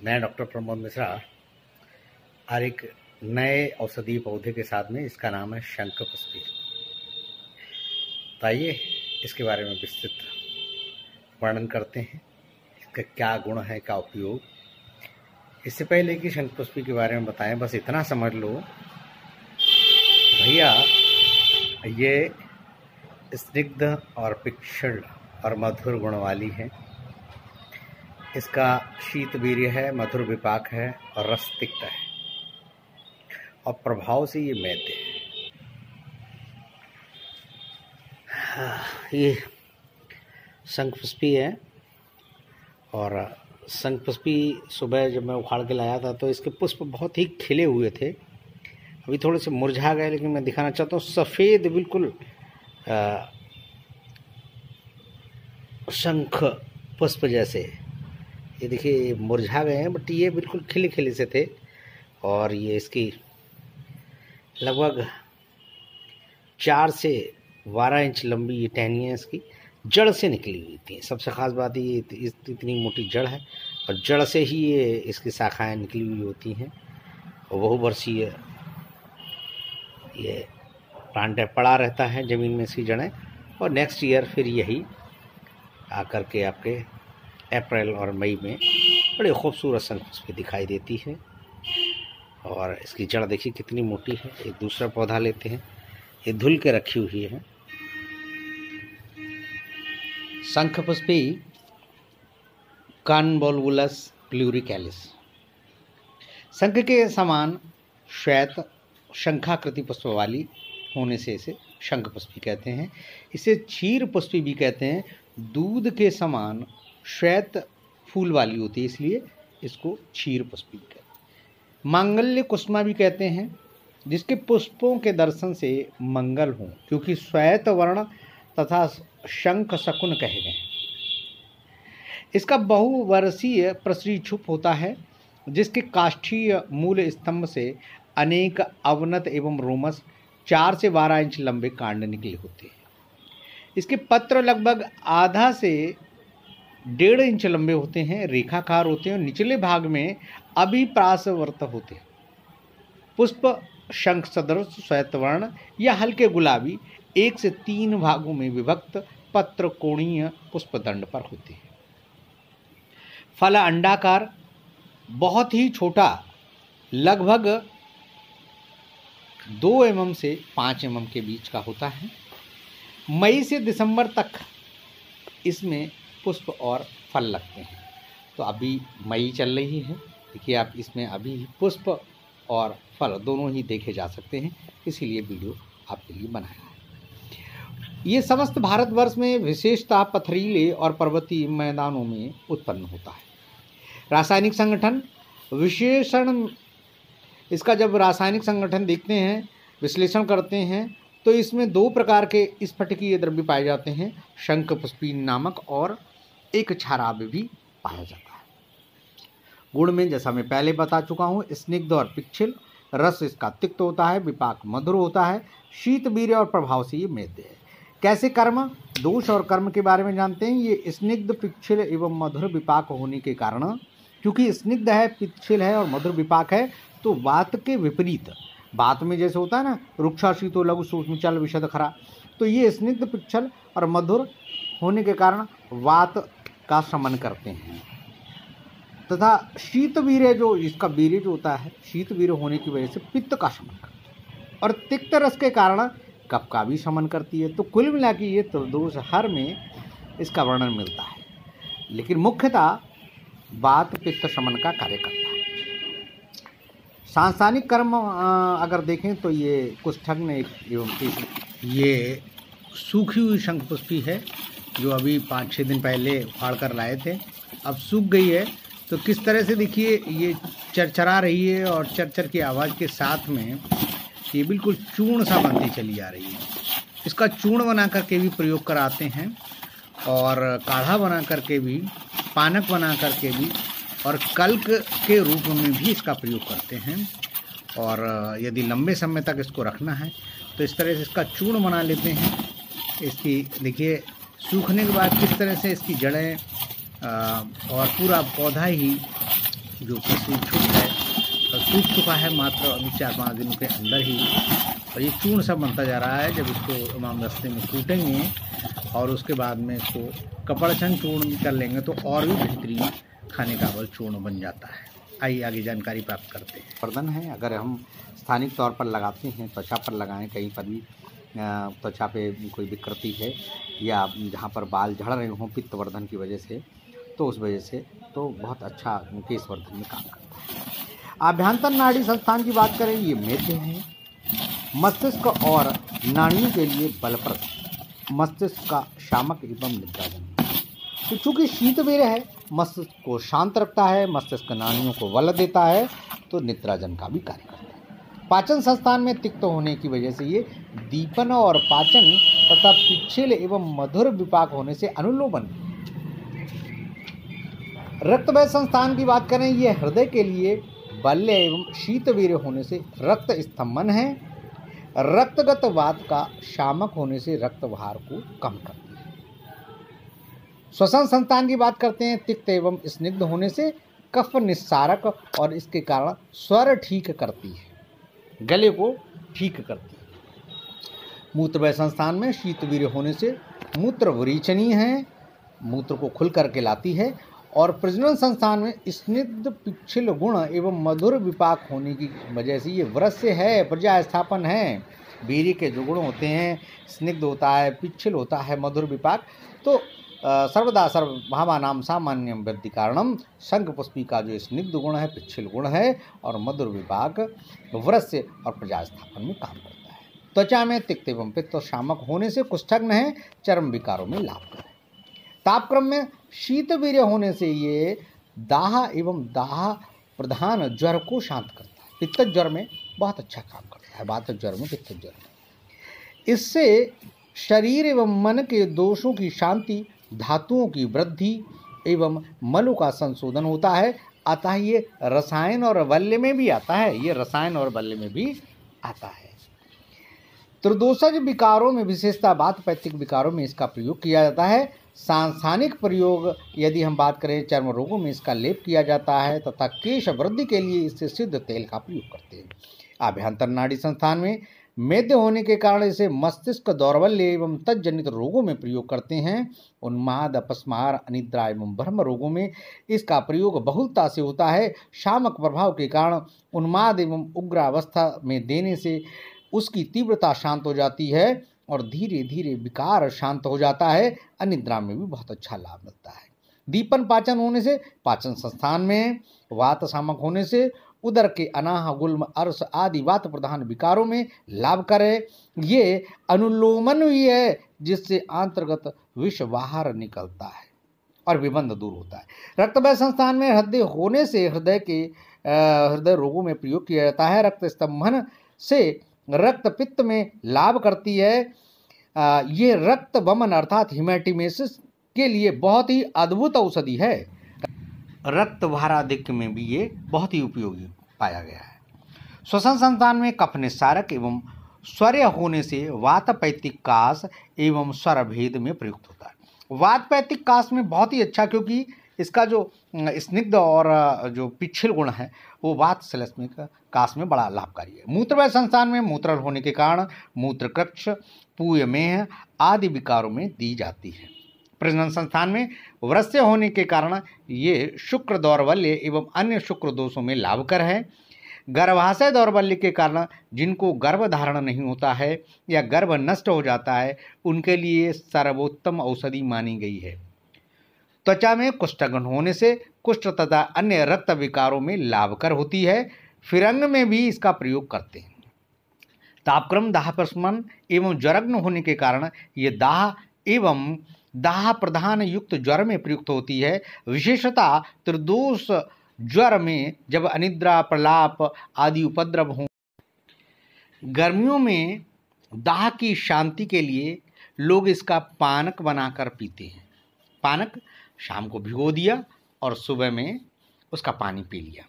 मैं डॉक्टर प्रमोद मिश्रा और एक नए औषधीय पौधे के साथ में, इसका नाम है शंखपुष्पी। तो आइए इसके बारे में विस्तृत वर्णन करते हैं, इसका क्या गुण है, क्या उपयोग। इससे पहले कि शंखपुष्पी के बारे में बताएं, बस इतना समझ लो भैया, ये स्निग्ध और पिक्षल और मधुर गुण वाली है। इसका शीत वीर्य है, मधुर विपाक है और रस तिक्त है और प्रभाव से ये मैद्य है। ये शंखपुष्पी है और शंखपुष्पी सुबह जब मैं उखाड़ के लाया था तो इसके पुष्प बहुत ही खिले हुए थे। अभी थोड़े से मुरझा गए, लेकिन मैं दिखाना चाहता हूँ सफ़ेद बिल्कुल शंख पुष्प जैसे। ये देखिए मुरझा गए हैं, बट ये बिल्कुल खिले खिले से थे। और ये इसकी लगभग 4 से 12 इंच लंबी ये टहनियाँ इसकी जड़ से निकली हुई थी। सबसे ख़ास बात ये इतनी मोटी जड़ है और जड़ से ही ये इसकी शाखाएं निकली हुई होती हैं और बहुवर्षीय ये प्लांट पड़ा रहता है ज़मीन में इसकी जड़ें। और नेक्स्ट ईयर फिर यही आकर के आपके अप्रैल और मई में बड़ी खूबसूरत शंखपुष्पी दिखाई देती है। और इसकी जड़ देखिए कितनी मोटी है। एक दूसरा पौधा लेते हैं, ये धुल के रखी हुई है। शंखपुष्पी कॉन्वोल्वुलस प्लूरिकैलिस, शंख के समान श्वेत शंखाकृति पुष्प वाली होने से इसे शंखपुष्पी कहते हैं। इसे क्षीर पुष्पी भी कहते हैं। दूध के समान श्वेत फूल वाली होती है, इसलिए इसको क्षीर पुष्पी कहते हैं। मांगल्य कुसुमा भी कहते हैं, जिसके पुष्पों के दर्शन से मंगल हो, क्योंकि श्वेत वर्ण तथा शंख शकुन कहे गए हैं। इसका बहुवर्षीय प्रसरीछुप होता है, जिसके काष्ठीय मूल स्तंभ से अनेक अवनत एवं रोमस 4 से 12 इंच लंबे कांड निकले होते हैं। इसके पत्र लगभग आधा से 1.5 इंच लंबे होते हैं, रेखाकार होते हैं और निचले भाग में अभिप्रासवर्त होते हैं। पुष्प शंख सदृश श्वेतवर्ण या हल्के गुलाबी 1 से 3 भागों में विभक्त पत्र कोणीय पुष्पदंड पर होते हैं। फल अंडाकार, बहुत ही छोटा, लगभग 2 mm से 5 mm के बीच का होता है। मई से दिसंबर तक इसमें पुष्प और फल लगते हैं। तो अभी मई चल रही है, देखिए आप, इसमें अभी पुष्प और फल दोनों ही देखे जा सकते हैं, इसीलिए वीडियो आपके लिए बनाया है। ये समस्त भारतवर्ष में विशेषतः पथरीले और पर्वतीय मैदानों में उत्पन्न होता है। रासायनिक संगठन विशेषण, इसका जब रासायनिक संगठन देखते हैं, विश्लेषण करते हैं, तो इसमें 2 प्रकार के स्फटिकीय द्रव्य पाए जाते हैं, शंखपुष्पी नामक, और एक क्षाराव्य भी पाया जाता है। गुण में जैसा मैं पहले बता चुका हूँ, स्निग्ध और पिक्षल, रस इसका तिक्त होता है, विपाक मधुर होता है, शीत वीर्य और प्रभाव से ये मैद्य है। कैसे कर्म, दोष और कर्म के बारे में जानते हैं। ये स्निग्ध, पिक्षल एवं मधुर विपाक होने के कारण, क्योंकि स्निग्ध है, पिक्षल है और मधुर विपाक है, तो वात के विपरीत, वात में जैसे होता है ना, रुक्षा शीतो लघु सूक्ष्म चल विशद खरा, तो ये स्निग्ध, पिक्षल और मधुर होने के कारण वात का शमन करते हैं। तथा शीत वीर्य, जो इसका वीर्य जो होता है, शीत वीर्य होने की वजह से पित्त का शमन करते हैं और तिक्त रस के कारण कफ का भी शमन करती है। तो कुल मिला के ये त्रिदोष हर में इसका वर्णन मिलता है, लेकिन मुख्यतः वात पित्त शमन का कार्य करता है। सांसानिक कर्म अगर देखें तो ये कुष्ठग्न एवं ये सूखी हुई शंखपुष्पी है, जो अभी 5-6 दिन पहले उखाड़ कर लाए थे, अब सूख गई है। तो किस तरह से देखिए ये चरचरा रही है और चरचर की आवाज़ के साथ में ये बिल्कुल चूर्ण सा बनती चली आ रही है। इसका चूर्ण बना करके भी प्रयोग कराते हैं और काढ़ा बना करके भी, पानक बना करके भी, और कल्क के रूप में भी इसका प्रयोग करते हैं। और यदि लंबे समय तक इसको रखना है तो इस तरह से इसका चूर्ण बना लेते हैं। इसकी देखिए सूखने के बाद किस तरह से इसकी जड़ें और पूरा पौधा ही जो कि सूख चुका है मात्र अभी 4-5 दिनों के अंदर ही, और ये चूर्ण सब बनता जा रहा है। जब इसको इमाम रस्ते में कूटेंगे और उसके बाद में इसको कपड़छन चूर्ण कर लेंगे तो और भी बेहतरीन खाने का अवल चूर्ण बन जाता है। आइए आगे जानकारी प्राप्त करते हैं। वर्धन है, अगर हम स्थानिक तौर पर लगाते हैं, त्वचा पर लगाएं, कहीं पर भी त्वचा पे कोई विकृति है या जहाँ पर बाल झड़ रहे हों पित्तवर्धन की वजह से, तो उस वजह से तो बहुत अच्छा केशवर्धन में काम करता है। आभ्यंतर नाड़ी संस्थान की बात करें, ये मेद्य है, मस्तिष्क और नाड़ियों के लिए बलप्रद, मस्तिष्क का शामक एवं निद्राजन। तो चूँकि शीतवीर्य है, मस्तिष्क को शांत रखता है, मस्तिष्क नाड़ियों को बल देता है, तो निद्राजन का भी कार्य करता है। पाचन संस्थान में तिक्त होने की वजह से ये दीपन और पाचन तथा पिच्छिल एवं मधुर विपाक होने से अनुलोमन। रक्तवय संस्थान की बात करें, ये हृदय के लिए बल्य एवं शीतवीर्य होने से रक्त स्तंभन है, रक्तगत वात का शामक होने से रक्तभार को कम करती है। श्वसन संस्थान की बात करते हैं, तिक्त एवं स्निग्ध होने से कफ निस्सारक और इसके कारण स्वर ठीक करती है, गले को ठीक करती है। मूत्रवय संस्थान में शीतवीर्य होने से मूत्र विरेचनीय है, मूत्र को खुल करके लाती है, और प्रजनन संस्थान में स्निग्ध पिच्छिल गुण एवं मधुर विपाक होने की वजह से ये वृस्य है, प्रजा स्थापन है। वीर्य के जो गुण होते हैं, स्निग्ध होता है, पिच्छिल होता है, मधुर विपाक, तो सर्वदा सर्वभावानां सामान्यम वृद्धि कारणम, शंख पुष्पी का जो स्निग्ध गुण है, पिच्छिल गुण है और मधुर विपाक वृस्य और प्रजा स्थापन में काम करता है। त्वचा में तिक्त एवं पित्त शामक होने से कुष्ठग्न है, चर्म विकारों में लाभकर है। तापक्रम में शीतवीर्य होने से ये दाह एवं दाह प्रधान ज्वर को शांत करता है, पित्त ज्वर में बहुत अच्छा काम करता है, वात ज्वर में, पित्त ज्वर में। इससे शरीर एवं मन के दोषों की शांति, धातुओं की वृद्धि एवं मलों का संशोधन होता है। अतः ये रसायन और बल्य में भी आता है, ये रसायन और बल्य में भी आता है। त्रिदोषज विकारों में विशेषतः वातपैत्तिक विकारों में इसका प्रयोग किया जाता है। सांसानिक प्रयोग यदि हम बात करें, चर्म रोगों में इसका लेप किया जाता है तथा केश वृद्धि के लिए इससे सिद्ध तेल का प्रयोग करते हैं। आभ्यंतर नाड़ी संस्थान में मेद्य होने के कारण इसे मस्तिष्क दौर्बल्य एवं तज्जनित रोगों में प्रयोग करते हैं। उन्माद, अपस्मार, अनिद्रा एवं भ्रम रोगों में इसका प्रयोग बहुलता से होता है। शामक प्रभाव के कारण उन्माद एवं उग्रावस्था में देने से उसकी तीव्रता शांत हो जाती है और धीरे धीरे विकार शांत हो जाता है। अनिद्रा में भी बहुत अच्छा लाभ मिलता है। दीपन पाचन होने से पाचन संस्थान में, वात शामक होने से उदर के अनाह, गुल्म, अर्श आदि वात प्रधान विकारों में लाभ करे। ये अनुलोमन भी है, जिससे अंतर्गत विष बाहर निकलता है और विबंध दूर होता है। रक्तवय संस्थान में हृदय होने से हृदय रोगों में प्रयोग किया जाता है। रक्त स्तंभन से रक्त पित्त में लाभ करती है। ये रक्त वमन अर्थात हिमेटिमेसिस के लिए बहुत ही अद्भुत औषधि है। रक्त भाराधिक्य में भी ये बहुत ही उपयोगी पाया गया है। श्वसन संस्थान में कफ निस्सारक एवं स्वर्य होने से वातपैत्तिक कास एवं स्वर भेद में प्रयुक्त होता है। वातपैत्तिक कास में बहुत ही अच्छा, क्योंकि इसका जो स्निग्ध और जो पिच्छिल गुण है वो वात श्लेष्मिक कास में बड़ा लाभकारी है। मूत्रवय संस्थान में मूत्रल होने के कारण मूत्रकृक्ष, पूयमेह आदि विकारों में दी जाती है। प्रजनन संस्थान में वृस्य होने के कारण ये शुक्र दौर्बल्य एवं अन्य शुक्र दोषों में लाभकर है। गर्भाशय दौर्बल्य के कारण जिनको गर्भ धारण नहीं होता है या गर्भ नष्ट हो जाता है, उनके लिए सर्वोत्तम औषधि मानी गई है। त्वचा में कुष्ठग्न होने से कुष्ठ तथा अन्य रक्त विकारों में लाभकर होती है। फिरंग में भी इसका प्रयोग करते हैं। तापक्रम, दाह प्रशमन एवं ज्वरग्न होने के कारण ये दाह एवं दाह प्रधान युक्त ज्वर में प्रयुक्त होती है। विशेषतः त्रिदोष ज्वर में जब अनिद्रा, प्रलाप आदि उपद्रव हों। गर्मियों में दाह की शांति के लिए लोग इसका पानक बनाकर पीते हैं। पानक शाम को भिगो दिया और सुबह में उसका पानी पी लिया।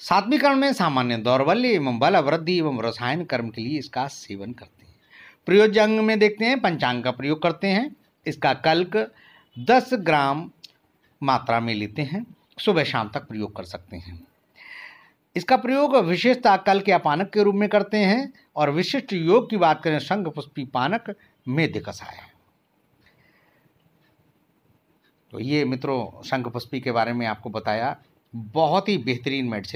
सात्विकरण में सामान्य दौर्बल्य एवं बल वृद्धि एवं रसायन कर्म के लिए इसका सेवन करते हैं। प्रयोज्य अंग में देखते हैं, पंचांग का प्रयोग करते हैं। इसका कल्क 10 ग्राम मात्रा में लेते हैं। सुबह शाम तक प्रयोग कर सकते हैं। इसका प्रयोग विशेषतः कल के अपानक के रूप में करते हैं। और विशिष्ट योग की बात करें शंखपुष्पी पानक मेध्य कषाय। तो ये मित्रों शंखपुष्पी के बारे में आपको बताया, बहुत ही बेहतरीन मेडिसिन।